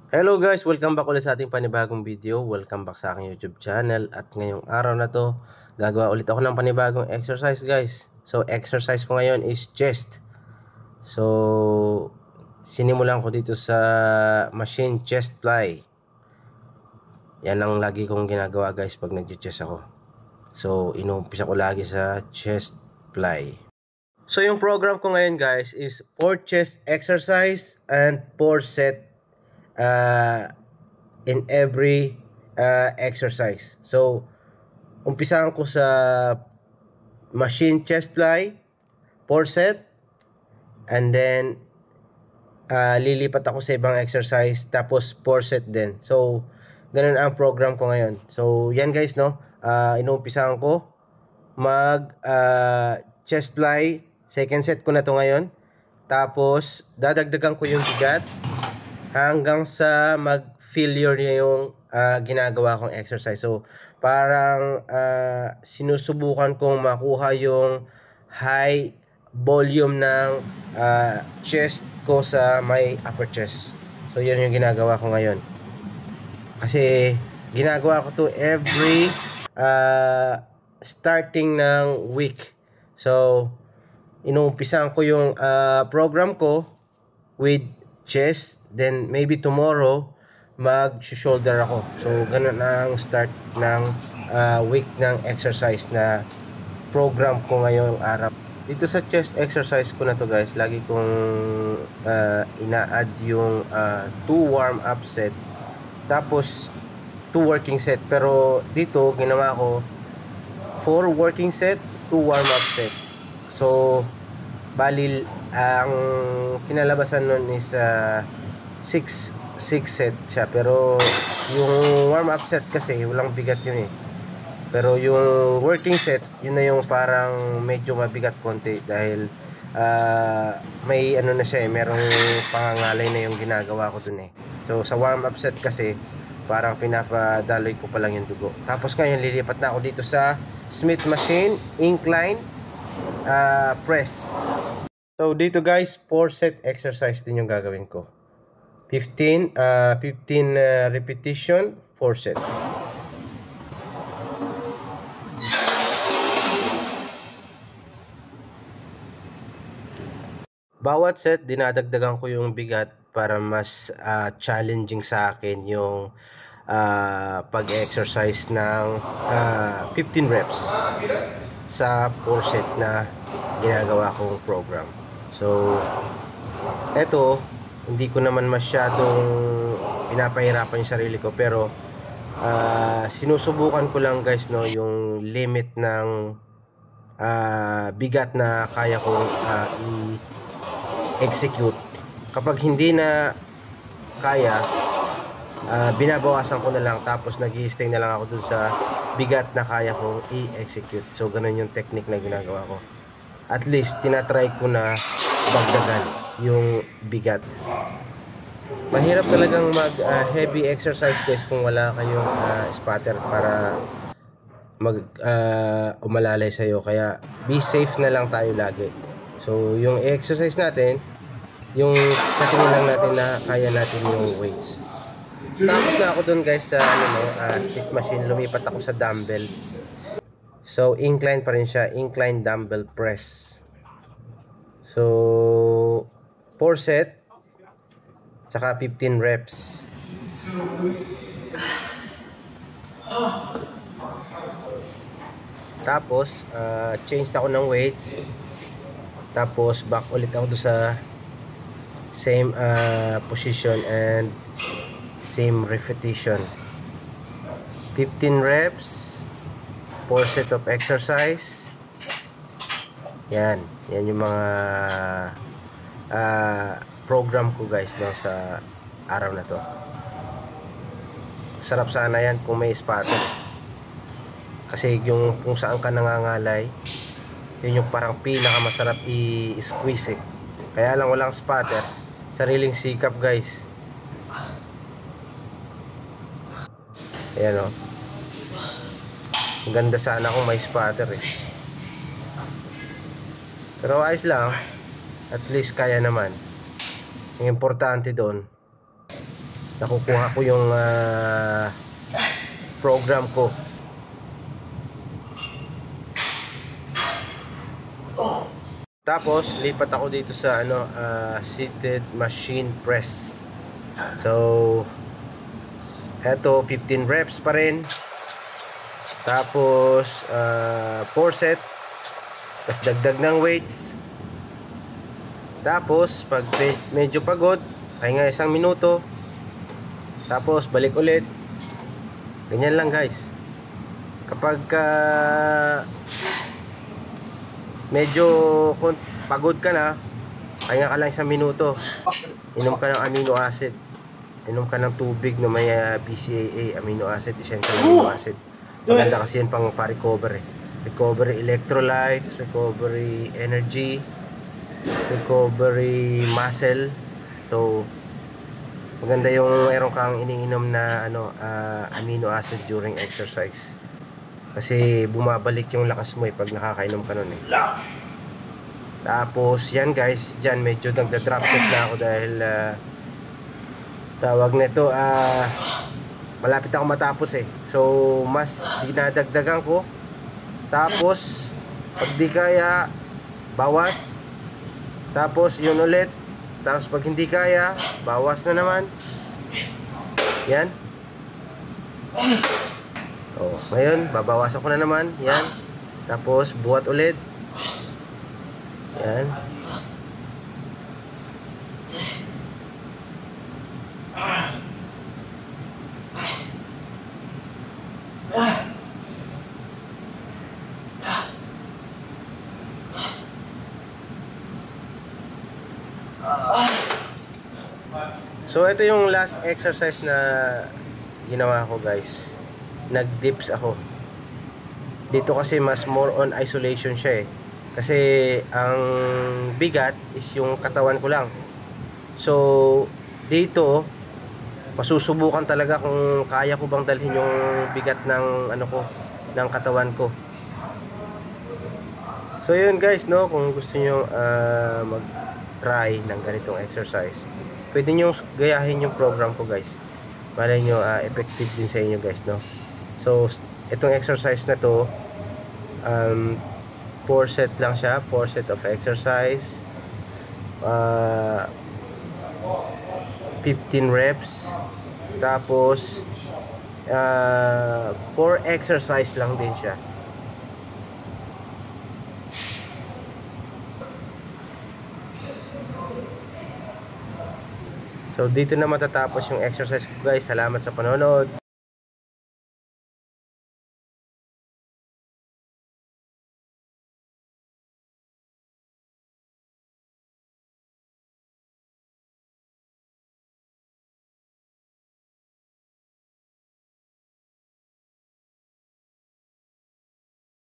Hello guys! Welcome back ulit sa ating panibagong video. Welcome back sa aking YouTube channel. At ngayong araw na to, gagawa ulit ako ng panibagong exercise guys. So exercise ko ngayon is chest. So sinimulan ko dito sa machine chest fly. Yan ang lagi kong ginagawa guys pag nag-chest ako. So inuumpisa ko lagi sa chest fly. So yung program ko ngayon guys is 4 chest exercise and 4 set in every exercise. So umpisahan ko sa machine chest fly 4 set, and then lilipat ako sa ibang exercise tapos 4 set din. So ganun ang program ko ngayon. So yan guys, no, inumpisahan ko mag chest fly. Second set ko na to ngayon, tapos dadagdagan ko yung bigat hanggang sa mag-failure niya yung ginagawa kong exercise. So parang sinusubukan kong makuha yung high volume ng chest ko sa may upper chest. So yun yung ginagawa ko ngayon. Kasi ginagawa ko to every starting ng week. So inuumpisahan ko yung program ko with chest, then maybe tomorrow mag-shoulder ako. So ganun ang start ng week ng exercise na program ko ngayong araw. Dito sa chest exercise ko na to guys, lagi kong ina-add yung 2 warm up set tapos 2 working set. Pero dito ginawa ko 4 working set, 2 warm up set. So bali ang kinalabasan nun is 6 set siya, pero yung warm up set kasi walang bigat yun eh. Pero yung working set, yun na yung parang medyo mabigat konti dahil may ano na siya eh, merong pangangalay na yung ginagawa ko dun eh. So sa warm up set kasi parang pinapadaloy ko pa lang yung dugo. Tapos ngayon lilipat na ako dito sa Smith machine incline press. So dito guys, 4 set exercise din yung gagawin ko. 15 repetition, 4 set. Bawat set dinadagdagan ko yung bigat para mas challenging sa akin yung pag-exercise ng 15 reps sa 4 set na ginagawa kong program. So eto, hindi ko naman masyadong pinapahirapan yung sarili ko, pero sinusubukan ko lang guys, no, yung limit ng bigat na kaya kong i-execute. Kapag hindi na kaya, binabawasan ko na lang, tapos nag-i-stay na lang ako dun sa bigat na kaya kong i-execute. So ganun yung technique na ginagawa ko. At least tinatry ko na dagdagan yung bigat. Mahirap talagang mag heavy exercise guys kung wala kayong spotter para mag umalalay sa'yo. Kaya be safe na lang tayo lagi. So yung exercise natin, yung katingin lang natin na kaya natin yung weights. Tapos na ako dun guys sa Smith machine, lumipat ako sa dumbbell. So incline pa rin siya, incline dumbbell press. So 4 set saka 15 reps. Tapos change ako ng weights. Tapos back ulit ako doon sa same position and same repetition. 15 reps, 4 set of exercise. Yan yung mga program ko guys, no, sa araw na to. Sarap sana yan kung may spotter, kasi yung kung saan ka nangangalay, yun yung parang pinakamasarap i-squeeze eh. Kaya lang walang spotter, sariling sikap guys. Ayan o, ang ganda sana kung may spotter eh. Pero ayos lang, at least kaya naman. Ang importante doon, nakukuha ko yung program ko. Tapos lipat ako dito sa seated machine press. So eto 15 reps pa rin. Tapos 4 set. Tapos dagdag ng weights. Tapos pag medyo pagod, pahinga 1 minuto. Tapos balik ulit. Ganyan lang guys. Kapag medyo pagod ka na, pahinga ka lang 1 minuto. Inom ka ng amino acid. Inom ka ng tubig na may BCAA, amino acid, essential amino acid. Maganda kasi yan pang pa-recover recovery electrolytes, recovery energy, recovery muscle. So maganda yung meron kang iniinom na amino acid during exercise. Kasi bumabalik yung lakas mo pag nakakainom ka nun Tapos yan guys, dyan medyo nagda-drop set na ako dahil tawag nito malapit ako matapos So mas dinadagdagan ko. Tapos pag di kaya, bawas. Tapos yun ulit. Tapos pag hindi kaya, bawas na naman. Yan. Ngayon babawasan ko na naman. Yan. Tapos buhat ulit. Yan. So ito yung last exercise na ginawa ko guys. Nag-dips ako. Dito kasi mas more on isolation siya Kasi ang bigat is yung katawan ko lang. So dito masusubukan talaga kung kaya ko bang dalhin yung bigat ng ng katawan ko. So yun guys, kung gusto niyo mag-try ng ganitong exercise, pwede nyo gayahin yung program ko guys. Malay nyo effective din sa inyo guys So itong exercise na to 4 set lang siya, 4 set of exercise, 15 reps. Tapos 4 exercise lang din siya. So dito na matatapos yung exercise ko guys. Salamat sa panonood.